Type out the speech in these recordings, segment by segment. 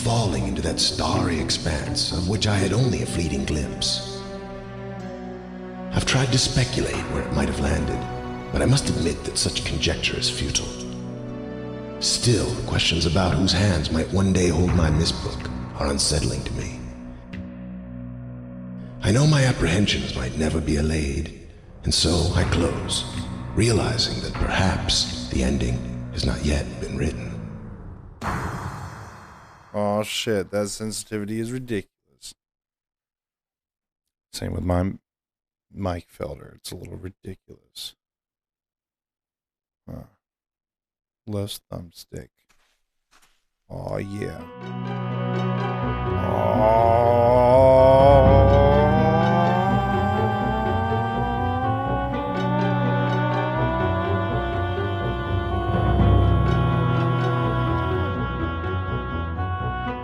falling into that starry expanse of which I had only a fleeting glimpse. I've tried to speculate where it might have landed, but I must admit that such conjecture is futile. Still, questions about whose hands might one day hold my Myst book are unsettling to me. I know my apprehensions might never be allayed, and so I close, realizing that perhaps the ending has not yet been written. Oh shit, that sensitivity is ridiculous. Same with my mic filter. It's a little ridiculous. Left thumbstick. Oh yeah.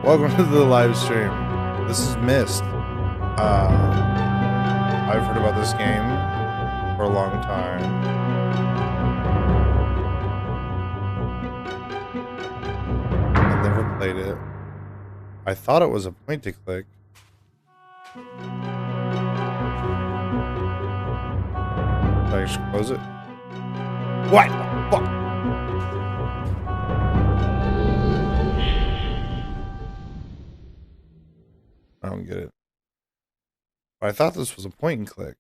Welcome to the live stream. This is Myst. I've heard about this game for a long time. I've never played it. I thought it was a point to click. Did I just close it? What the fuck? I don't get it. But I thought this was a point and click.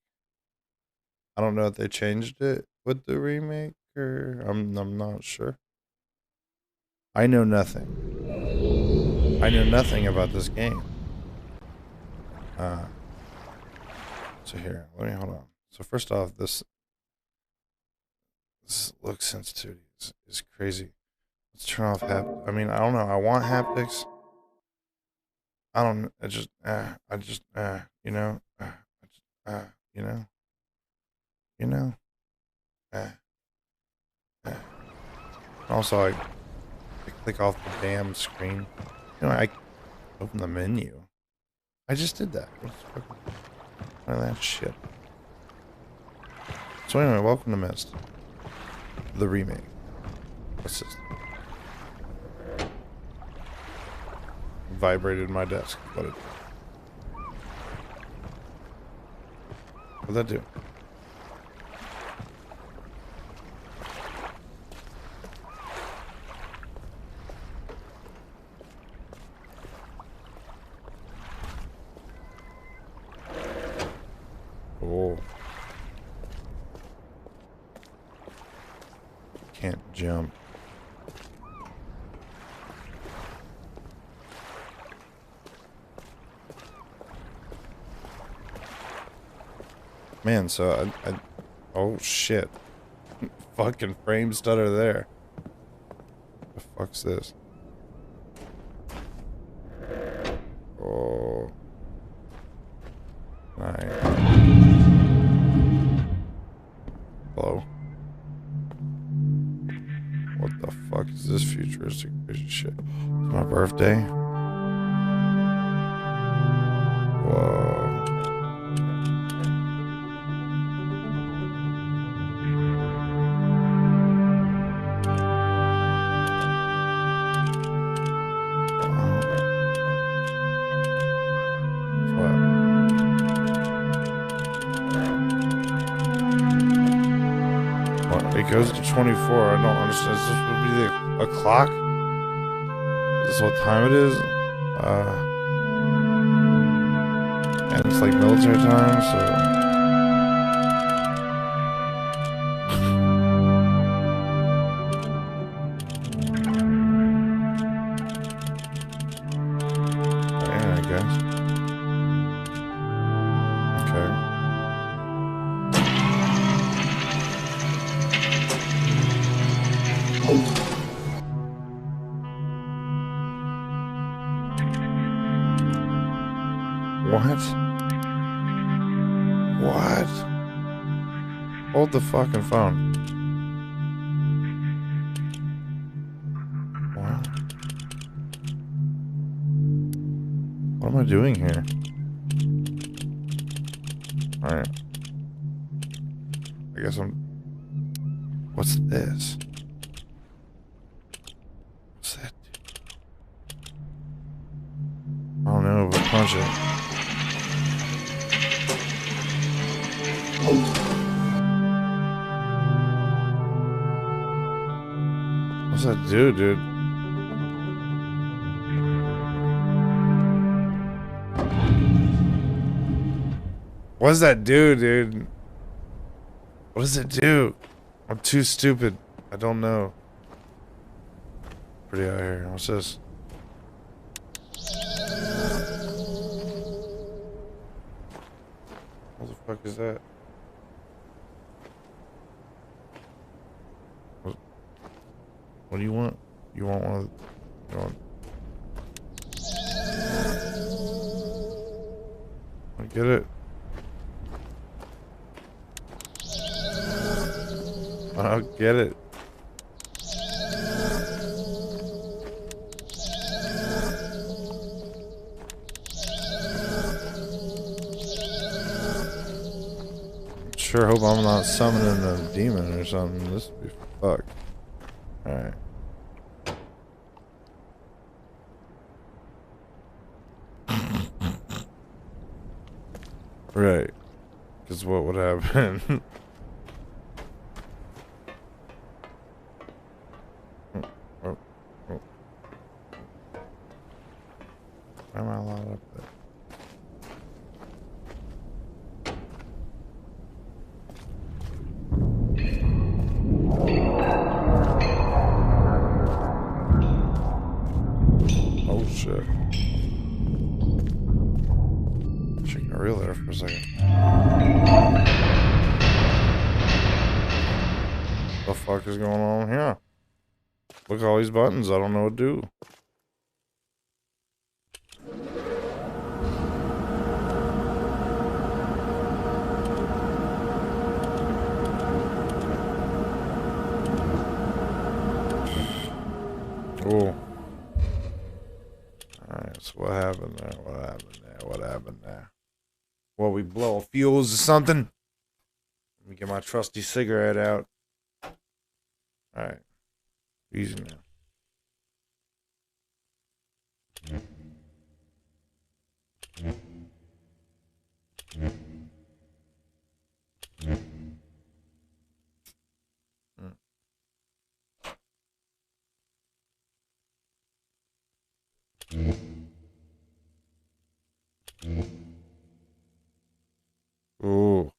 I don't know if they changed it with the remake or I'm not sure. I know nothing. I know nothing about this game. So here, let me hold on. So first off, this look sensitivity is crazy. Let's turn off I mean, I don't know. I want haptics. I don't. I just. You know. You know. You know. Also, I click off the damn screen. You know, I open the menu. I just did that. None of that shit. So anyway, welcome to Myst, the remake. What's this? Vibrated my desk. What'd that do? Oh. Can't jump. Man, so I oh shit. Fucking frame stutter there. The fuck's this? Oh. Nice. Hello. What the fuck is this futuristic piece of shit? It's my birthday. Whoa. It goes to 24. I don't understand. Is this would be a clock? Is this what time it is? And it's like military time, so. Yeah, I guess. Okay. What? What? Hold the fucking phone. What? What am I doing here? Alright. I guess I'm... What's this? What's that? punch it. What's that do, dude? What does that do, dude? What does it do? I'm too stupid. I don't know. Pretty out here. What's this? What the fuck is that? What do you want? You want one of the... You want... I get it. I don't get it. Sure hope I'm not summoning a demon or something. This would be fucked. Alright. Right. Because what would happen? Why am I allowed up there? Oh shit. Shaking a reel there for a second. What the fuck is going on here? Look at all these buttons, I don't know what to do. Oh. Alright, so what happened there? What happened there? What happened there? Well, we blow fuels or something? Let me get my trusty cigarette out. Alright. Easy now. Ooh.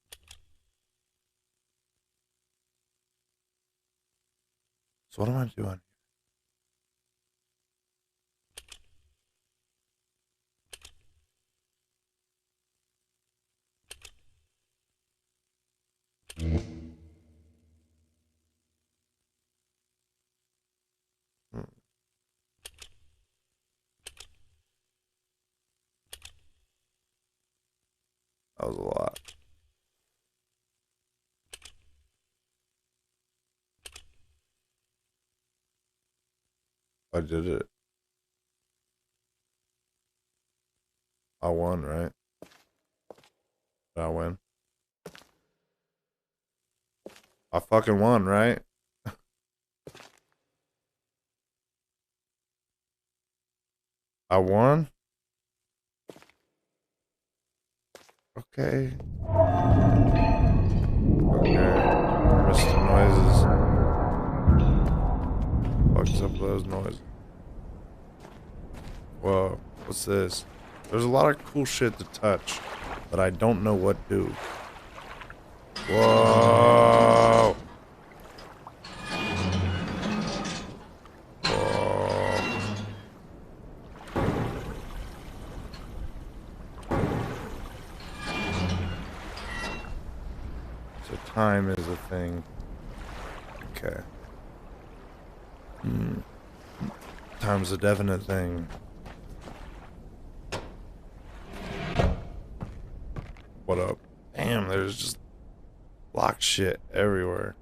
So what am I doing? That was a lot. I did it. I won, right? Did I win? I fucking won, right? I won? Okay. Okay. Missed the noises. Fucks up those noises. Whoa. What's this? There's a lot of cool shit to touch, but I don't know what to do. Whoa. Time is a thing. Okay. Time's a definite thing. What up? Damn, there's just lock shit everywhere.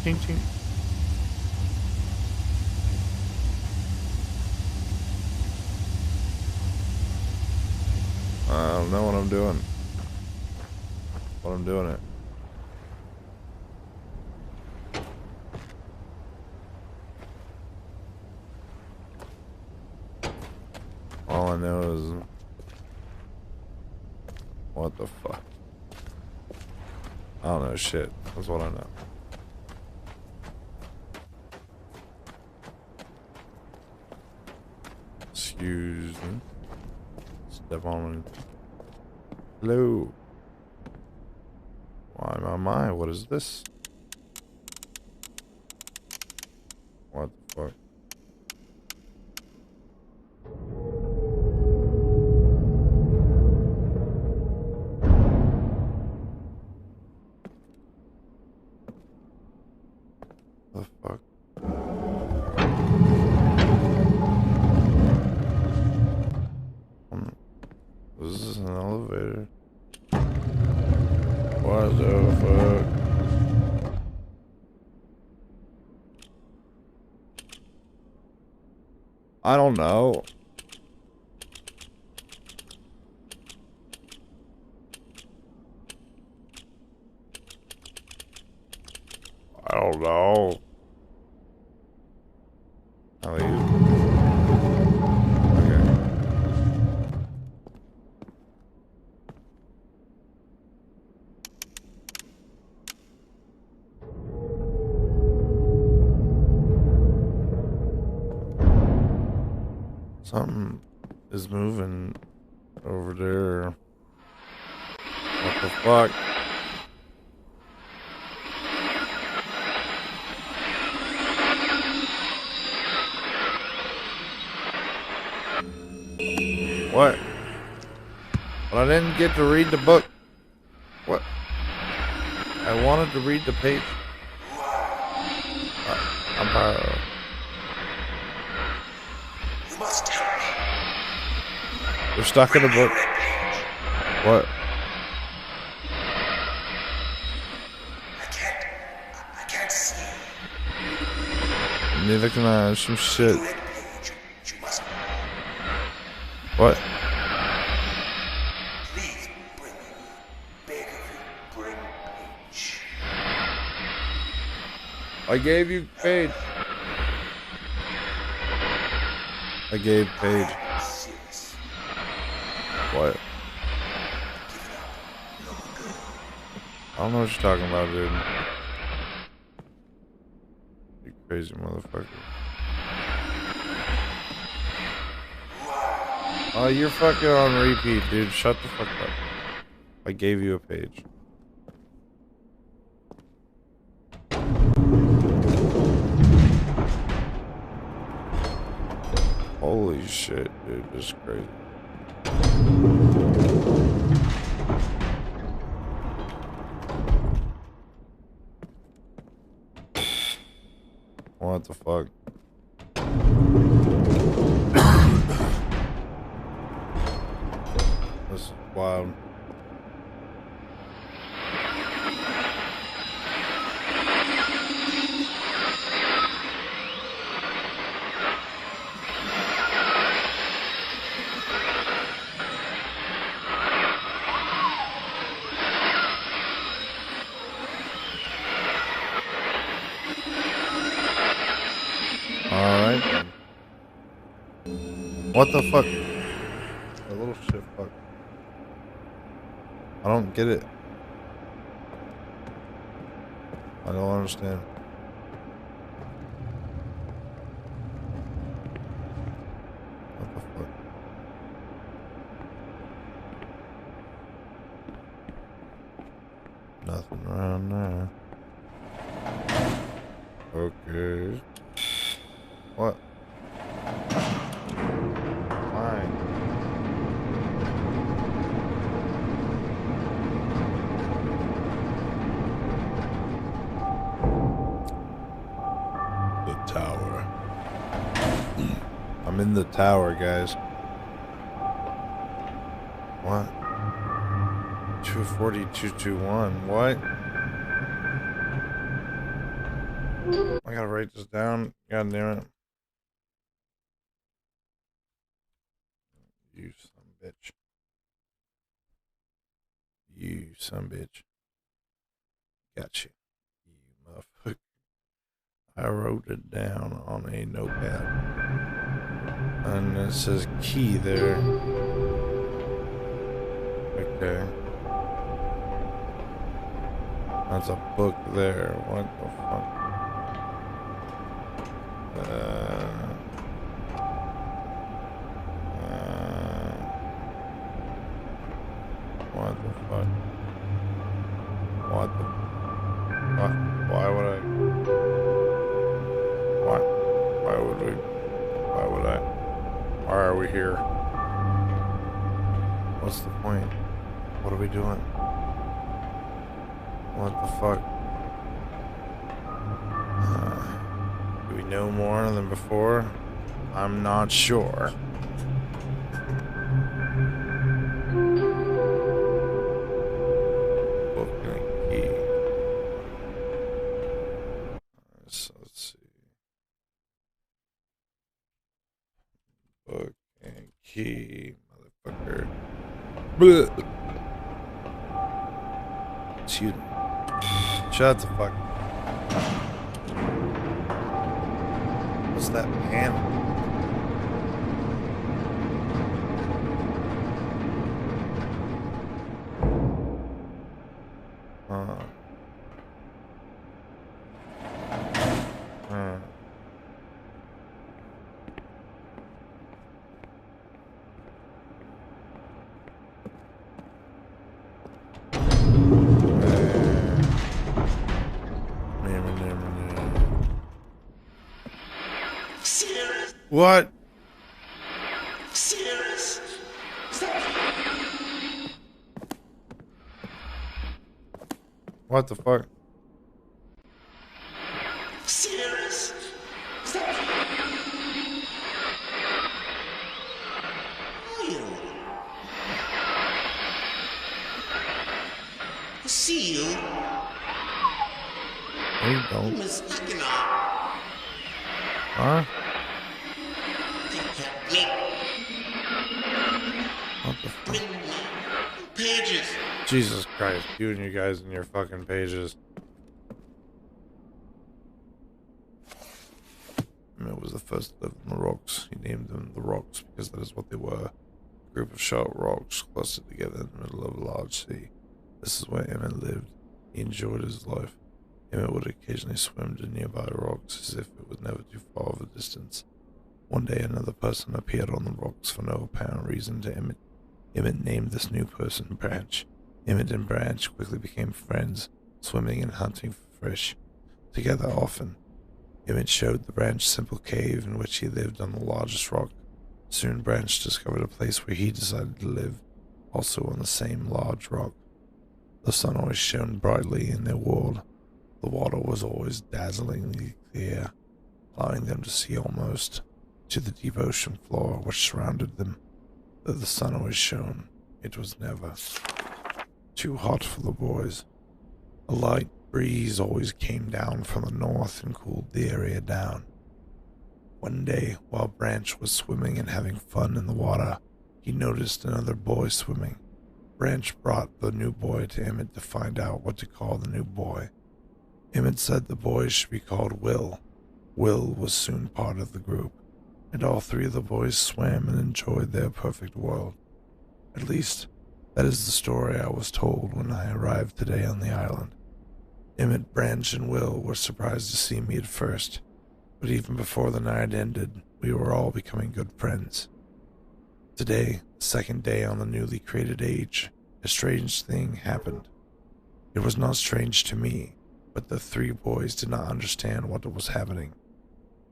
Ching, ching. don't know what I'm doing. But I'm doing it. All I know is... What the fuck? I don't know shit. That's what I know. Excuse me. Step on. Hello. Why my? What is this? What the fuck? The fuck? This is an elevator. What the fuck? I don't know. I don't know. How are you? Okay. Something is moving over there. What the fuck? What? But I didn't get to read the book. What? I wanted to read the page. I'm tired. You must help me. We're stuck in a book. What? I can't see. Neither can I. Some shit. The red page. You must. What? Please bring me. Beg of you, bring page. I gave you page. I gave page. I'm serious. What? Give it up. Long ago. I don't know what you're talking about, dude. You crazy motherfucker. Oh, you're fucking on repeat, dude. Shut the fuck up. I gave you a page. Holy shit, dude. This is crazy. What the fuck? This is wild. Alright then. What the fuck? A little shit fuck. I don't get it. I don't understand. What the fuck? Nothing around there. Okay. What? Fine. The tower. I'm in the tower, guys. What? 240, 221. What? I gotta write this down. God damn it. You son of a bitch. You son bitch. Gotcha. You motherfucker. I wrote it down on a notepad. And it says key there. Okay. That's a book there. What the fuck? What the fuck? What the fuck? Why would I? Why would we? Why would I? Why are we here? What's the point? What are we doing? What the fuck? Do we know more than before? I'm not sure. Book and key. So let's see. Book and key, motherfucker. Blech. Excuse me. Shut the fuck. What's that panel? What? Serious? What the fuck? Serious? I see you. No, you don't. Miss Mackinac. Huh? Me. What the fuck? Pages. Jesus Christ, you and you guys and your fucking pages. Emmett was the first to live on the rocks. He named them the rocks because that is what they were. A group of sharp rocks clustered together in the middle of a large sea. This is where Emmett lived. He enjoyed his life. Emmett would occasionally swim to nearby rocks as if it was never too far of a distance. One day another person appeared on the rocks for no apparent reason to Emmett. Emmett named this new person Branch. Emmett and Branch quickly became friends, swimming and hunting for fish together often. Emmett showed the Branch simple cave in which he lived on the largest rock. Soon Branch discovered a place where he decided to live, also on the same large rock. The sun always shone brightly in their world. The water was always dazzlingly clear, allowing them to see almost to the deep ocean floor which surrounded them. Though the sun always shone, it was never too hot for the boys. A light breeze always came down from the north and cooled the area down. One day, while Branch was swimming and having fun in the water, he noticed another boy swimming. Branch brought the new boy to Emmett to find out what to call the new boy. Emmett said the boy should be called Will. Will was soon part of the group, and all three of the boys swam and enjoyed their perfect world. At least, that is the story I was told when I arrived today on the island. Emmett, Branch, and Will were surprised to see me at first, but even before the night ended, we were all becoming good friends. Today, the second day on the newly created age, a strange thing happened. It was not strange to me, but the three boys did not understand what was happening.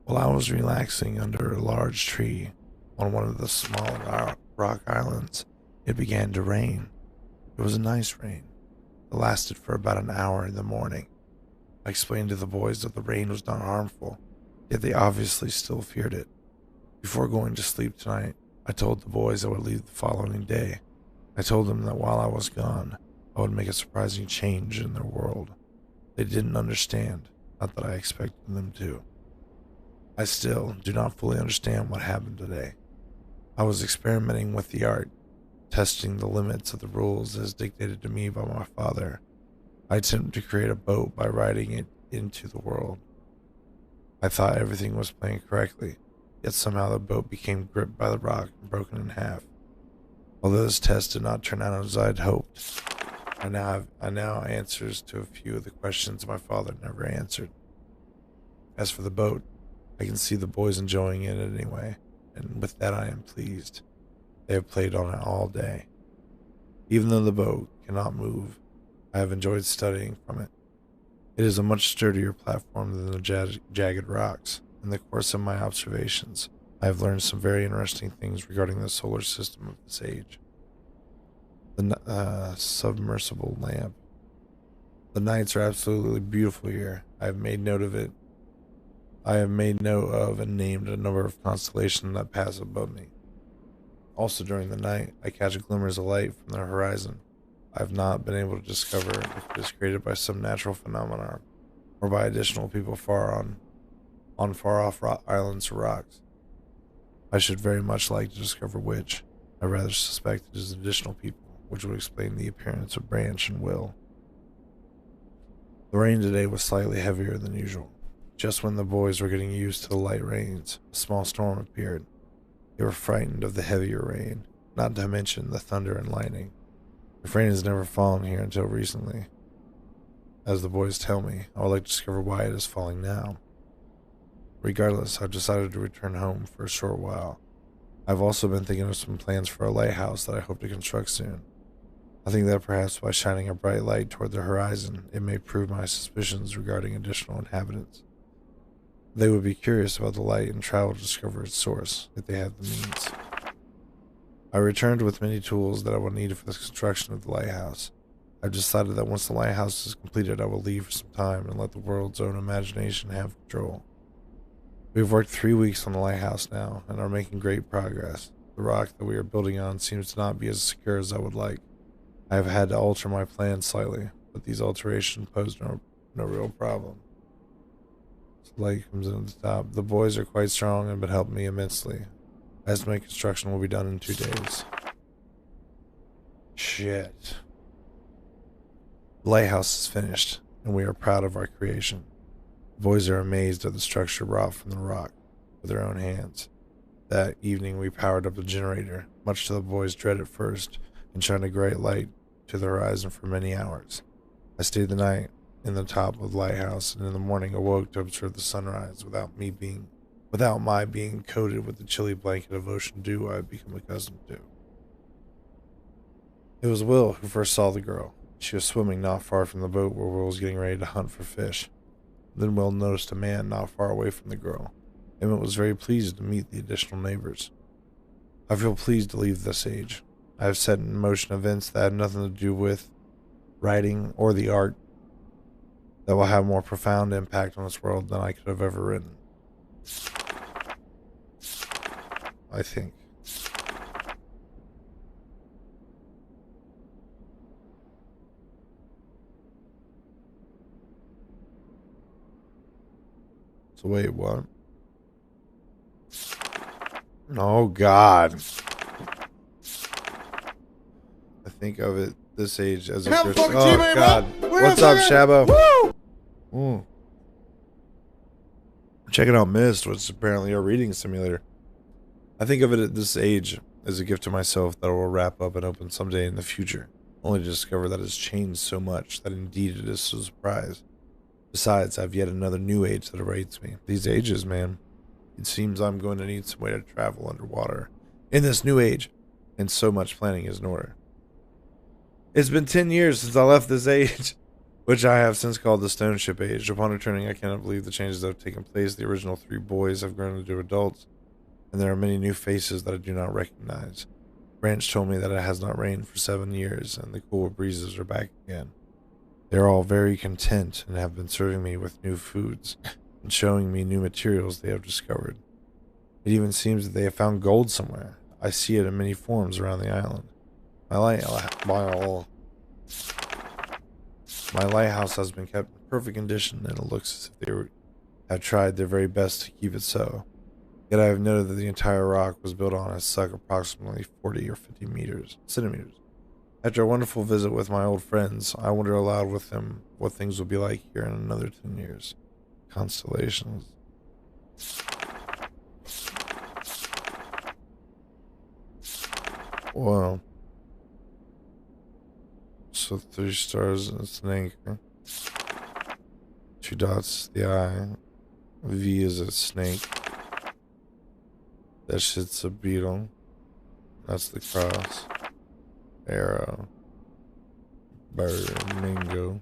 While I was relaxing under a large tree on one of the small rock islands, it began to rain. It was a nice rain. It lasted for about an hour in the morning. I explained to the boys that the rain was not harmful, yet they obviously still feared it. Before going to sleep tonight, I told the boys I would leave the following day. I told them that while I was gone, I would make a surprising change in their world. They didn't understand, not that I expected them to. I still do not fully understand what happened today. I was experimenting with the art, testing the limits of the rules as dictated to me by my father. I attempted to create a boat by riding it into the world. I thought everything was playing correctly, yet somehow the boat became gripped by the rock and broken in half. Although this test did not turn out as I had hoped, I now have answers to a few of the questions my father never answered. As for the boat, I can see the boys enjoying it anyway, and with that I am pleased. They have played on it all day. Even though the boat cannot move, I have enjoyed studying from it. It is a much sturdier platform than the jagged rocks. In the course of my observations, I have learned some very interesting things regarding the solar system of this age. The submersible lamp. The nights are absolutely beautiful here. I have made note of it. I have made note of and named a number of constellations that pass above me. Also during the night, I catch glimmers of light from the horizon. I have not been able to discover if it is created by some natural phenomenon or by additional people on far-off islands or rocks. I should very much like to discover which. I rather suspect it is additional people, which would explain the appearance of Branch and Will. The rain today was slightly heavier than usual. Just when the boys were getting used to the light rains, a small storm appeared. They were frightened of the heavier rain, not to mention the thunder and lightning. If rain has never fallen here until recently, as the boys tell me, I would like to discover why it is falling now. Regardless, I've decided to return home for a short while. I've also been thinking of some plans for a lighthouse that I hope to construct soon. I think that perhaps by shining a bright light toward the horizon, it may prove my suspicions regarding additional inhabitants. They would be curious about the light and travel to discover its source, if they had the means. I returned with many tools that I will need for the construction of the lighthouse. I've decided that once the lighthouse is completed, I will leave for some time and let the world's own imagination have control. We've worked 3 weeks on the lighthouse now, and are making great progress. The rock that we are building on seems to not be as secure as I would like. I have had to alter my plans slightly, but these alterations pose no real problem. Light comes in at the top. The boys are quite strong and have been helping me immensely. I estimate construction will be done in 2 days. Shit. The lighthouse is finished, and we are proud of our creation. The boys are amazed at the structure wrought from the rock with their own hands. That evening we powered up the generator, much to the boys' dread at first, and shined a great light to the horizon for many hours. I stayed the night in the top of the lighthouse, and in the morning awoke to observe the sunrise without my being coated with the chilly blanket of ocean dew I had become accustomed to. It was Will who first saw the girl. She was swimming not far from the boat where Will was getting ready to hunt for fish. Then Will noticed a man not far away from the girl. Emmett was very pleased to meet the additional neighbors. I feel pleased to leave this age. I have set in motion events that have nothing to do with writing or the art that will have more profound impact on this world than I could have ever written. I think. So wait, what? Oh God. I think of it this age as a Christian. Oh God. What's up, Shabo? Woo! Checking out Myst, which is apparently a reading simulator. I think of it at this age as a gift to myself that I will wrap up and open someday in the future, only to discover that it's changed so much that indeed it is a surprise. Besides, I have yet another new age that awaits me. These ages, man. It seems I'm going to need some way to travel underwater in this new age, and so much planning is in order. It's been 10 years since I left this age, which I have since called the Stone Ship Age. Upon returning, I cannot believe the changes that have taken place. The original 3 boys have grown into adults, and there are many new faces that I do not recognize. Branch told me that it has not rained for 7 years, and the cool breezes are back again. They are all very content and have been serving me with new foods and showing me new materials they have discovered. It even seems that they have found gold somewhere. I see it in many forms around the island. My lighthouse has been kept in perfect condition, and it looks as if they have tried their very best to keep it so. Yet I have noted that the entire rock was built on a suck approximately 40 or 50 centimeters. After a wonderful visit with my old friends, I wonder aloud with them what things will be like here in another 10 years. Constellations. Wow. So 3 stars and it's an anchor. 2 dots, the eye. V is a snake. That shit's a beetle. That's the cross. Arrow. Bird, mango.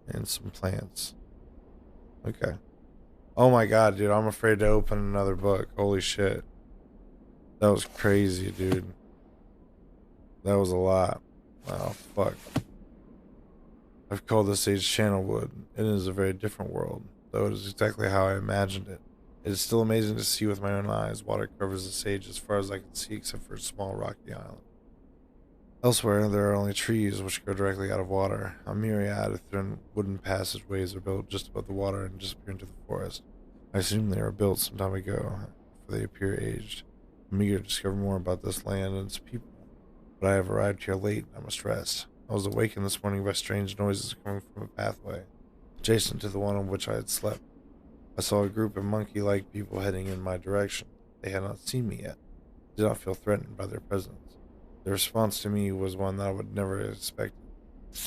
And some plants. Okay. Oh my god, dude. I'm afraid to open another book. Holy shit. That was crazy, dude. That was a lot. Oh, fuck. I've called this age Channelwood. It is a very different world, though it is exactly how I imagined it. It is still amazing to see with my own eyes. Water covers the sage as far as I can see, except for a small rocky island. Elsewhere, there are only trees which grow directly out of water. A myriad of thin wooden passageways are built just above the water and disappear into the forest. I assume they were built some time ago, for they appear aged. I'm eager to discover more about this land and its people, but I have arrived here late and I must rest. I was awakened this morning by strange noises coming from a pathway, adjacent to the one on which I had slept. I saw a group of monkey-like people heading in my direction. They had not seen me yet. I did not feel threatened by their presence. Their response to me was one that I would never have expected.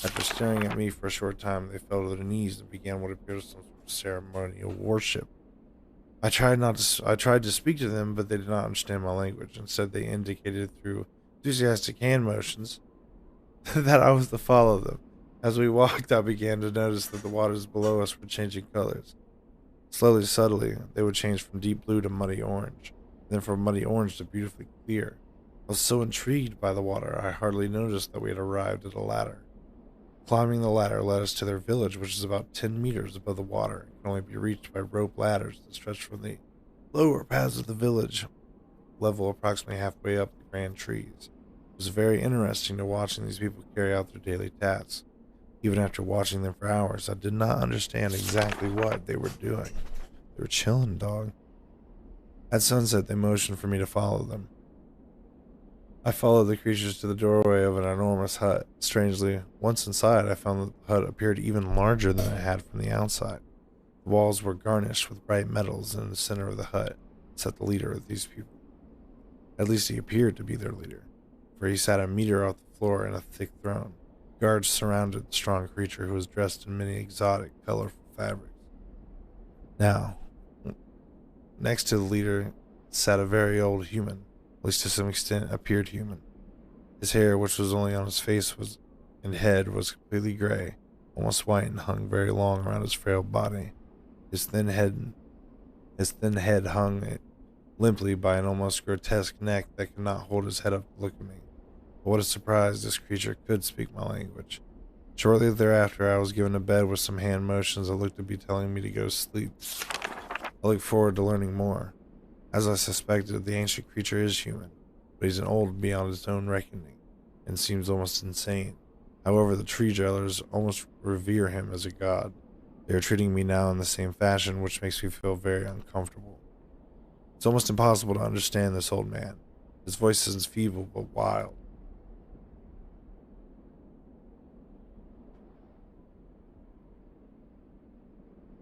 After staring at me for a short time, they fell to their knees and began what appeared some sort of ceremonial worship. I tried to speak to them, but they did not understand my language. Instead, they indicated through enthusiastic hand motions that I was to follow them. As we walked, I began to notice that the waters below us were changing colors. Slowly, subtly, they would change from deep blue to muddy orange, and then from muddy orange to beautifully clear. I was so intrigued by the water, I hardly noticed that we had arrived at a ladder. Climbing the ladder led us to their village, which is about 10 meters above the water and can only be reached by rope ladders that stretch from the lower paths of the village, level approximately halfway up the grand trees. It was very interesting to watching these people carry out their daily tasks. Even after watching them for hours, I did not understand exactly what they were doing. They were chilling, dog. At sunset, they motioned for me to follow them. I followed the creatures to the doorway of an enormous hut. Strangely, once inside, I found that the hut appeared even larger than it had from the outside. The walls were garnished with bright metals, and in the center of the hut sat the leader of these people. At least he appeared to be their leader, for he sat a meter off the floor in a thick throne. Guards surrounded the strong creature, who was dressed in many exotic, colorful fabrics. Now, next to the leader sat a very old human, at least to some extent appeared human. His hair, which was only on his face and head, was completely gray, almost white, and hung very long around his frail body. His thin head hung limply by an almost grotesque neck that could not hold his head up to look at me. But what a surprise, this creature could speak my language. Shortly thereafter, I was given a bed with some hand motions that looked to be telling me to go to sleep. I look forward to learning more. As I suspected, the ancient creature is human, but he's an old beyond his own reckoning, and seems almost insane. However, the tree dwellers almost revere him as a god. They are treating me now in the same fashion, which makes me feel very uncomfortable. It's almost impossible to understand this old man. His voice is feeble but wild.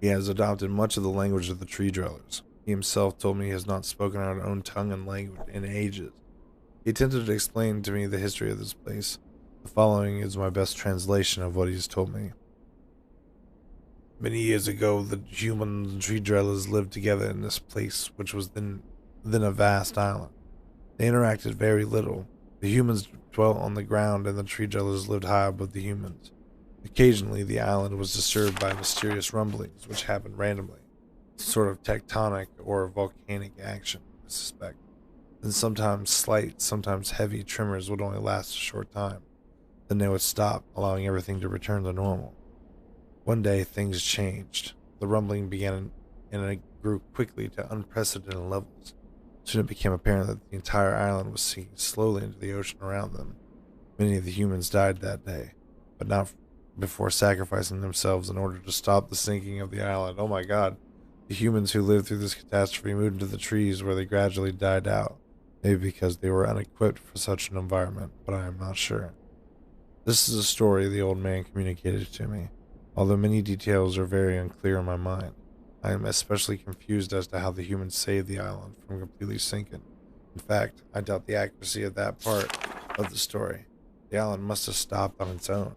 He has adopted much of the language of the tree dwellers. He himself told me he has not spoken our own tongue and language in ages. He attempted to explain to me the history of this place. The following is my best translation of what he has told me. Many years ago, the human and tree dwellers lived together in this place, which was then a vast island. They interacted very little. The humans dwelt on the ground, and the tree dwellers lived high above the humans. Occasionally, the island was disturbed by mysterious rumblings, which happened randomly. Sort of tectonic or volcanic action, I suspect. And sometimes slight, sometimes heavy tremors would only last a short time. Then they would stop, allowing everything to return to normal. One day, things changed. The rumbling began and it grew quickly to unprecedented levels. Soon it became apparent that the entire island was sinking slowly into the ocean around them. Many of the humans died that day, but not before sacrificing themselves in order to stop the sinking of the island. Oh my god. The humans who lived through this catastrophe moved into the trees where they gradually died out, maybe because they were unequipped for such an environment, but I am not sure. This is a story the old man communicated to me, although many details are very unclear in my mind. I am especially confused as to how the humans saved the island from completely sinking. In fact, I doubt the accuracy of that part of the story. The island must have stopped on its own.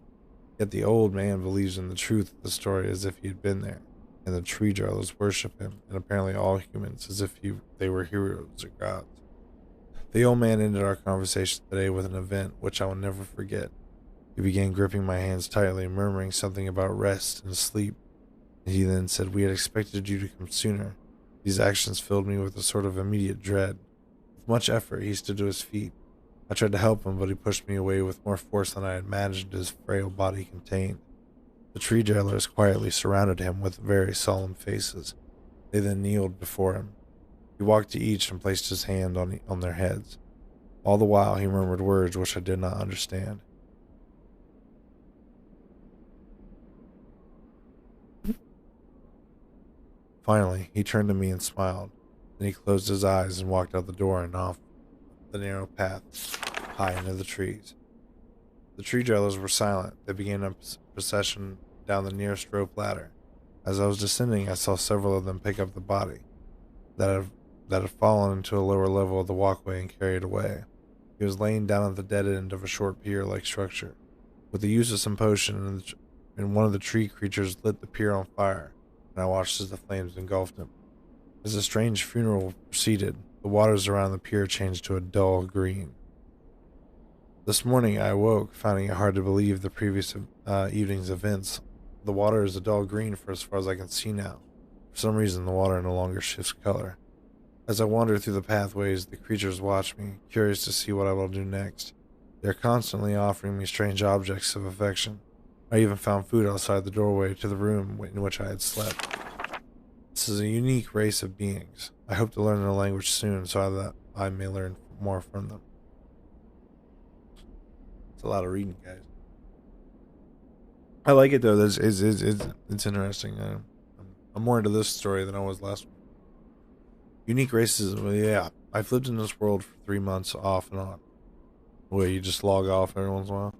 Yet the old man believes in the truth of the story as if he had been there, and the tree dwellers worship him, and apparently all humans, as if they were heroes or gods. The old man ended our conversation today with an event which I will never forget. He began gripping my hands tightly, murmuring something about rest and sleep. He then said, "We had expected you to come sooner." These actions filled me with a sort of immediate dread. With much effort, he stood to his feet. I tried to help him, but he pushed me away with more force than I had imagined his frail body contained. The tree dwellers quietly surrounded him with very solemn faces. They then kneeled before him. He walked to each and placed his hand on their heads. All the while, he murmured words which I did not understand. Finally, he turned to me and smiled. Then he closed his eyes and walked out the door and off the narrow path, high into the trees. The tree dwellers were silent. They began a procession down the nearest rope ladder. As I was descending, I saw several of them pick up the body that had fallen into a lower level of the walkway and carry it away. He was laying down at the dead end of a short pier-like structure. With the use of some potion, and one of the tree creatures lit the pier on fire, and I watched as the flames engulfed him. As the strange funeral proceeded, the waters around the pier changed to a dull green. This morning I awoke, finding it hard to believe the previous evening's events. The water is a dull green for as far as I can see now. For some reason, the water no longer shifts color. As I wander through the pathways, the creatures watch me, curious to see what I will do next. They are constantly offering me strange objects of affection. I even found food outside the doorway to the room in which I had slept. This is a unique race of beings. I hope to learn their language soon so that I may learn more from them. It's a lot of reading, guys. I like it though. It's interesting. I'm more into this story than I was last one. Unique races. Well, yeah, I've lived in this world for 3 months off and on, where you just log off every once in a while.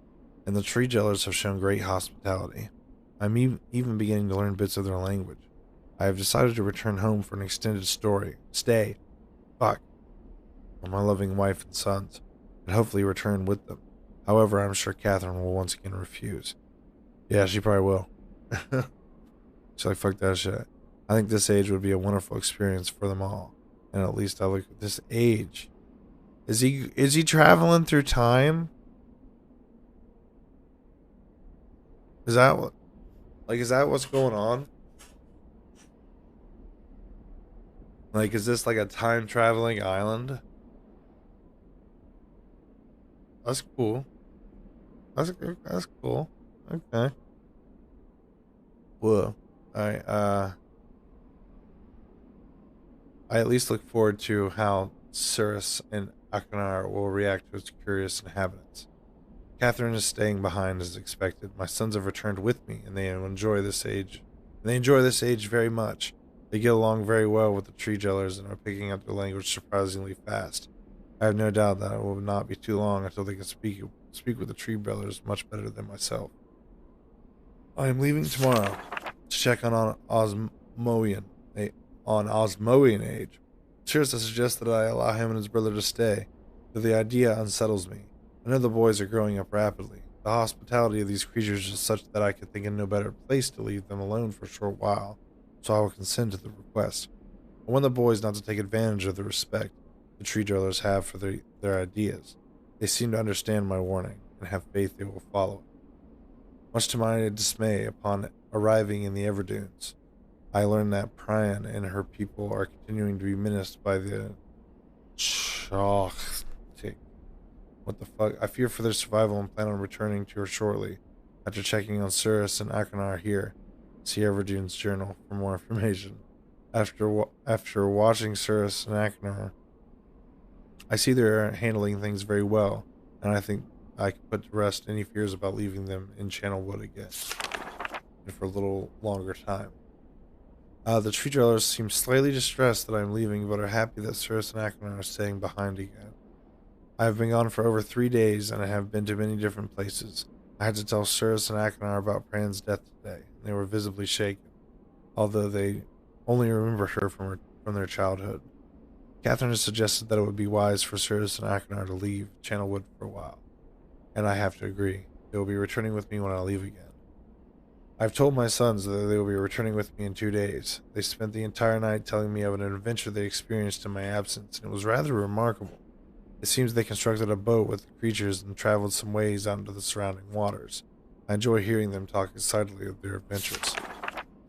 And the tree dwellers have shown great hospitality. I'm even beginning to learn bits of their language. I have decided to return home for an extended stay. Fuck. For my loving wife and sons, and hopefully return with them. However, I'm sure Catherine will once again refuse. Yeah, she probably will. She's like, fuck that shit. I think this age would be a wonderful experience for them all. And at least I look at this age. Is he traveling through time? Is that what's going on? Like, is this like a time traveling island? That's cool. That's cool. Okay. Whoa. I at least look forward to how Cirrus and Akanar will react to its curious inhabitants. Catherine is staying behind as expected. My sons have returned with me, and they enjoy this age. Very much. They get along very well with the tree dwellers and are picking up their language surprisingly fast. I have no doubt that it will not be too long until they can speak with the tree dwellers much better than myself. I am leaving tomorrow to check on Osmoian age. Cirrus suggests that I allow him and his brother to stay, but the idea unsettles me. I know the boys are growing up rapidly. The hospitality of these creatures is such that I could think of no better place to leave them alone for a short while, so I will consent to the request. I want the boys not to take advantage of the respect the tree dwellers have for their ideas. They seem to understand my warning, and have faith they will follow it. Much to my dismay, upon arriving in the Everdunes, I learned that Prian and her people are continuing to be menaced by the Choctic. What the fuck? I fear for their survival and plan on returning to her shortly. After checking on Cirrus and Akanar here, see Everdune's journal for more information. After watching Cirrus and Akanar, I see they're handling things very well, and I think I can put to rest any fears about leaving them in Channelwood again, and for a little longer time. The tree dwellers seem slightly distressed that I'm leaving, but are happy that Cirrus and Acheron are staying behind again. I have been gone for over 3 days, and I have been to many different places. I had to tell Cirrus and Acheron about Pran's death today, and they were visibly shaken, although they only remembered her from their childhood. Catherine has suggested that it would be wise for Cirrus and Acheron to leave Channelwood for a while, and I have to agree. They will be returning with me when I leave again. I've told my sons that they will be returning with me in 2 days. They spent the entire night telling me of an adventure they experienced in my absence, and it was rather remarkable. It seems they constructed a boat with the creatures and traveled some ways out into the surrounding waters. I enjoy hearing them talk excitedly of their adventures,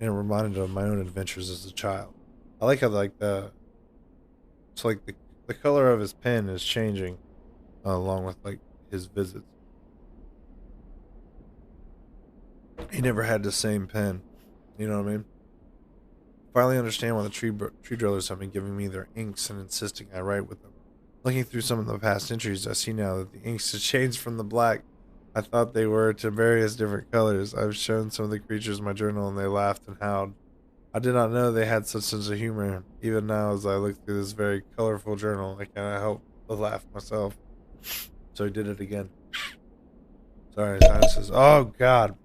and it reminded me of my own adventures as a child. I like how the color of his pen is changing along with like his visits. He never had the same pen, you know what I mean? Finally understand why the tree drillers have been giving me their inks and insisting I write with them. Looking through some of the past entries, I see now that the inks have changed from the black I thought they were to various different colors. I've shown some of the creatures my journal and they laughed and howled. I did not know they had such sense of humor. Even now, as I look through this very colorful journal, I cannot help but laugh myself. So he did it again. Sorry, his says, "Oh God,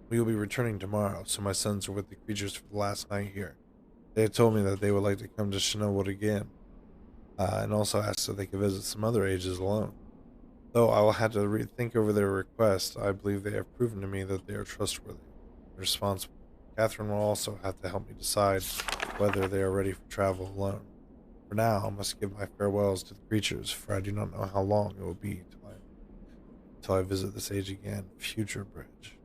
we will be returning tomorrow, so my sons are with the creatures for the last night here. They had told me that they would like to come to Channelwood again, and also asked if they could visit some other ages alone. Though I will have to rethink over their request, I believe they have proven to me that they are trustworthy and responsible. Catherine will also have to help me decide whether they are ready for travel alone. For now, I must give my farewells to the creatures, for I do not know how long it will be till I visit this age again. Future Bridge."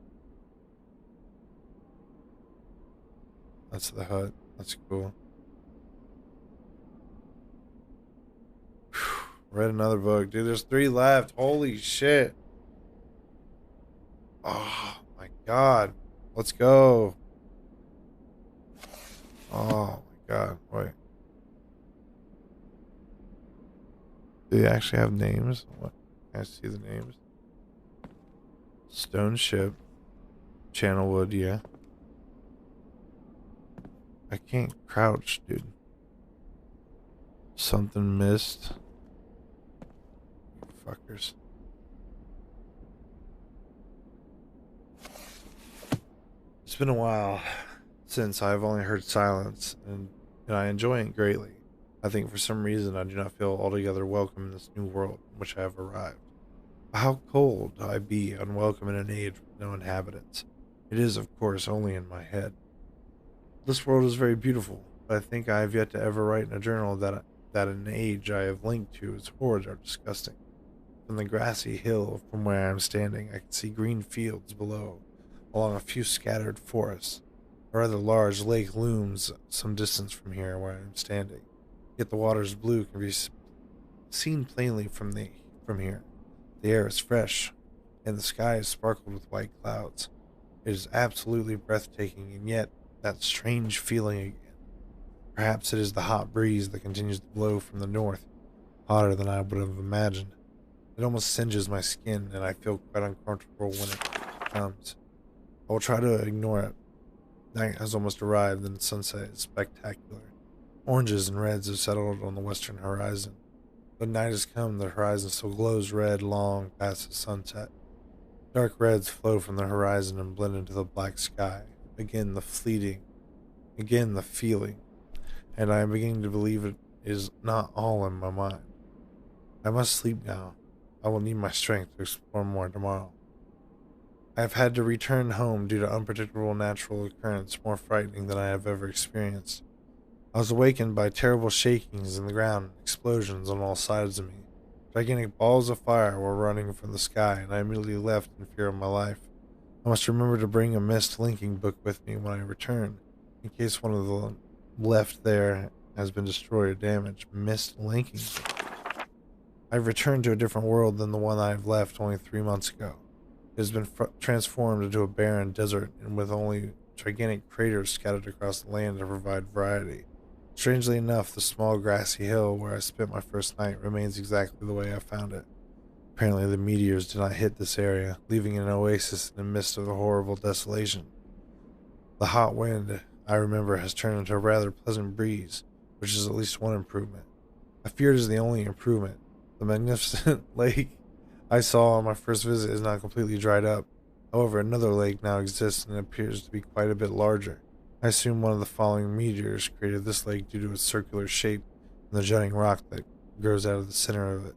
That's the hut. That's cool. Read another book. Dude, there's 3 left. Holy shit. Oh my God. Let's go. Oh my God. Wait. Do they actually have names? What? Can I see the names? Stone Ship. Channelwood, yeah. I can't crouch, dude. Something Myst. Fuckers. It's been a while since I've only heard silence, and I enjoy it greatly. I think for some reason I do not feel altogether welcome in this new world in which I have arrived. How cold I be unwelcome in an age with no inhabitants. It is, of course, only in my head. This world is very beautiful, but I think I have yet to ever write in a journal that an age I have linked to its horrors are disgusting. From the grassy hill from where I am standing, I can see green fields below, along a few scattered forests. A rather large lake looms some distance from here where I am standing, yet the water's blue can be seen plainly from here. The air is fresh, and the sky is sparkled with white clouds. It is absolutely breathtaking, and yet that strange feeling again. Perhaps it is the hot breeze that continues to blow from the north, hotter than I would have imagined. It almost singes my skin, and I feel quite uncomfortable when it comes. I will try to ignore it. Night has almost arrived, and the sunset is spectacular. Oranges and reds have settled on the western horizon. When night has come, the horizon still glows red long past the sunset. Dark reds flow from the horizon and blend into the black sky. Again the feeling, and I am beginning to believe it is not all in my mind. I must sleep now. I will need my strength to explore more tomorrow. I have had to return home due to unpredictable natural occurrence more frightening than I have ever experienced. I was awakened by terrible shakings in the ground and explosions on all sides of me. Gigantic balls of fire were running from the sky, and I immediately left in fear of my life. I must remember to bring a Myst linking book with me when I return, in case one of the left there has been destroyed or damaged. Myst linking book. I've returned to a different world than the one I have left only 3 months ago. It has been transformed into a barren desert, and with only gigantic craters scattered across the land to provide variety. Strangely enough, the small grassy hill where I spent my first night remains exactly the way I found it. Apparently the meteors did not hit this area, leaving an oasis in the midst of the horrible desolation. The hot wind, I remember, has turned into a rather pleasant breeze, which is at least one improvement. I fear it is the only improvement. The magnificent lake I saw on my first visit is not completely dried up. However, another lake now exists and appears to be quite a bit larger. I assume one of the falling meteors created this lake due to its circular shape and the jutting rock that grows out of the center of it.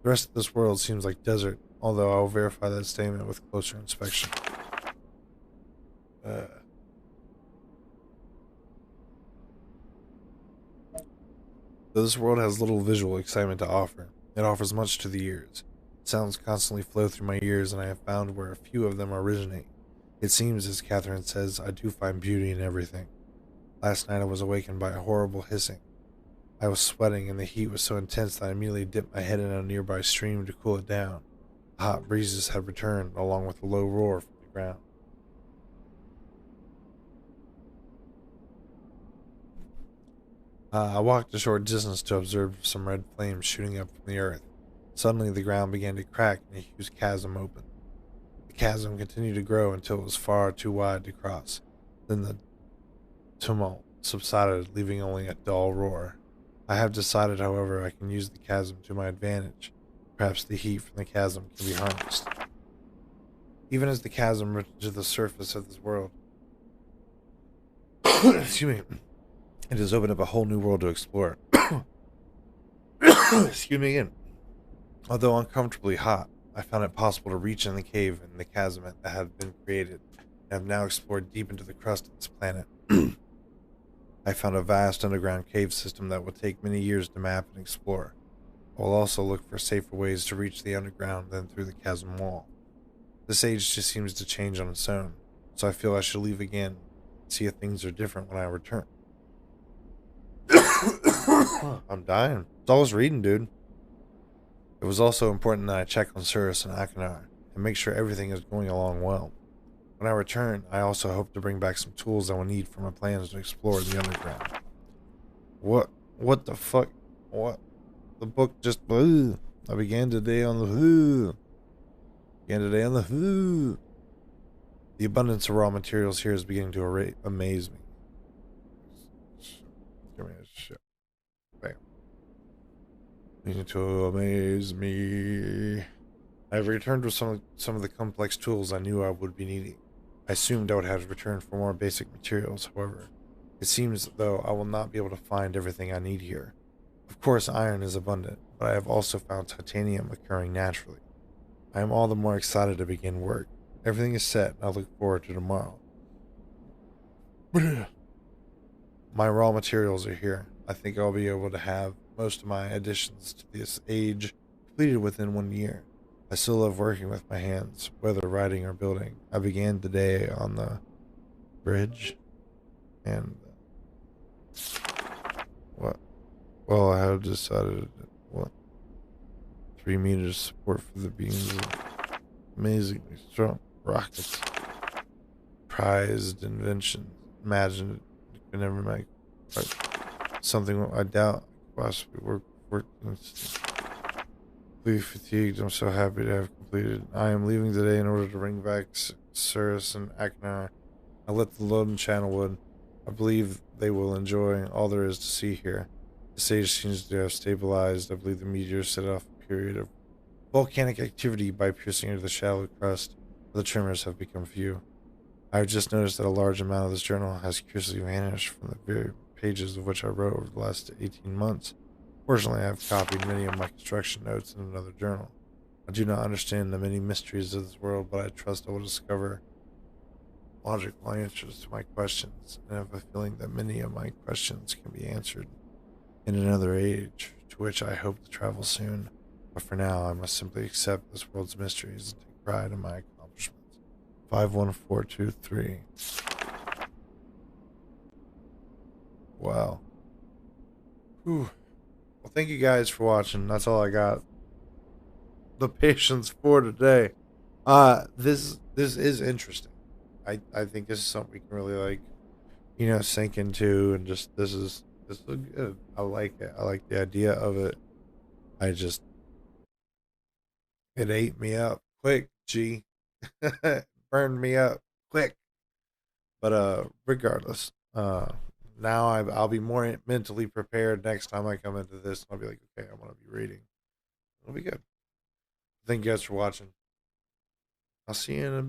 The rest of this world seems like desert, although I will verify that statement with closer inspection. Though this world has little visual excitement to offer, it offers much to the ears. Sounds constantly flow through my ears, and I have found where a few of them originate. It seems, as Catherine says, I do find beauty in everything. Last night I was awakened by a horrible hissing. I was sweating, and the heat was so intense that I immediately dipped my head in a nearby stream to cool it down. The hot breezes had returned, along with a low roar from the ground. I walked a short distance to observe some red flames shooting up from the earth. Suddenly the ground began to crack and a huge chasm opened. The chasm continued to grow until it was far too wide to cross. Then the tumult subsided, leaving only a dull roar. I have decided, however, I can use the chasm to my advantage. Perhaps the heat from the chasm can be harnessed. Even as the chasm reaches to the surface of this world, excuse me, it has opened up a whole new world to explore. Excuse me again. Although uncomfortably hot, I found it possible to reach in the cave in the chasm that had been created, and have now explored deep into the crust of this planet. I found a vast underground cave system that will take many years to map and explore. I will also look for safer ways to reach the underground than through the chasm wall. This age just seems to change on its own, so I feel I should leave again and see if things are different when I return. I'm dying. It's all I was reading, dude. It was also important that I check on Cirrus and Akinar and make sure everything is going along well. When I return, I also hope to bring back some tools I will need for my plans to explore the underground. What the fuck? What? The book just... Ugh. I began today on the... The abundance of raw materials here is beginning to amaze me. Give me a shit. Bam. Beginning to amaze me. I have returned with some of the complex tools I knew I would be needing. I assumed I would have to return for more basic materials, however. It seems as though I will not be able to find everything I need here. Of course, iron is abundant, but I have also found titanium occurring naturally. I am all the more excited to begin work. Everything is set, and I look forward to tomorrow. My raw materials are here. I think I'll be able to have most of my additions to this age completed within 1 year. I still love working with my hands, whether writing or building. I began today on the bridge, and what? Well, I have decided, 3 meters support for the beams of amazingly strong rockets. Prized invention. Imagine it could never make something I doubt possibly work. Completely fatigued. I'm so happy to have completed. I am leaving today in order to bring back Cirrus and Akinar. I let the load and channel wood. I believe they will enjoy all there is to see here. The stage seems to have stabilized. I believe the meteor set off a period of volcanic activity by piercing into the shallow crust, but the tremors have become few. I have just noticed that a large amount of this journal has curiously vanished from the very pages of which I wrote over the last 18 months. Fortunately, I have copied many of my construction notes in another journal. I do not understand the many mysteries of this world, but I trust I will discover logical answers to my questions, and I have a feeling that many of my questions can be answered in another age, to which I hope to travel soon. But for now, I must simply accept this world's mysteries and take pride in my accomplishments. 51423. Wow. Whew. Well, thank you guys for watching. That's all I got the patience for today. This is interesting. I think this is something we can really sink into, and just this is good. I like it. I like the idea of it. It ate me up quick, G. Burned me up quick. But regardless, now I'll be more mentally prepared next time I come into this. I'll be like, okay, I want to be reading. It'll be good. Thank you guys for watching. I'll see you in a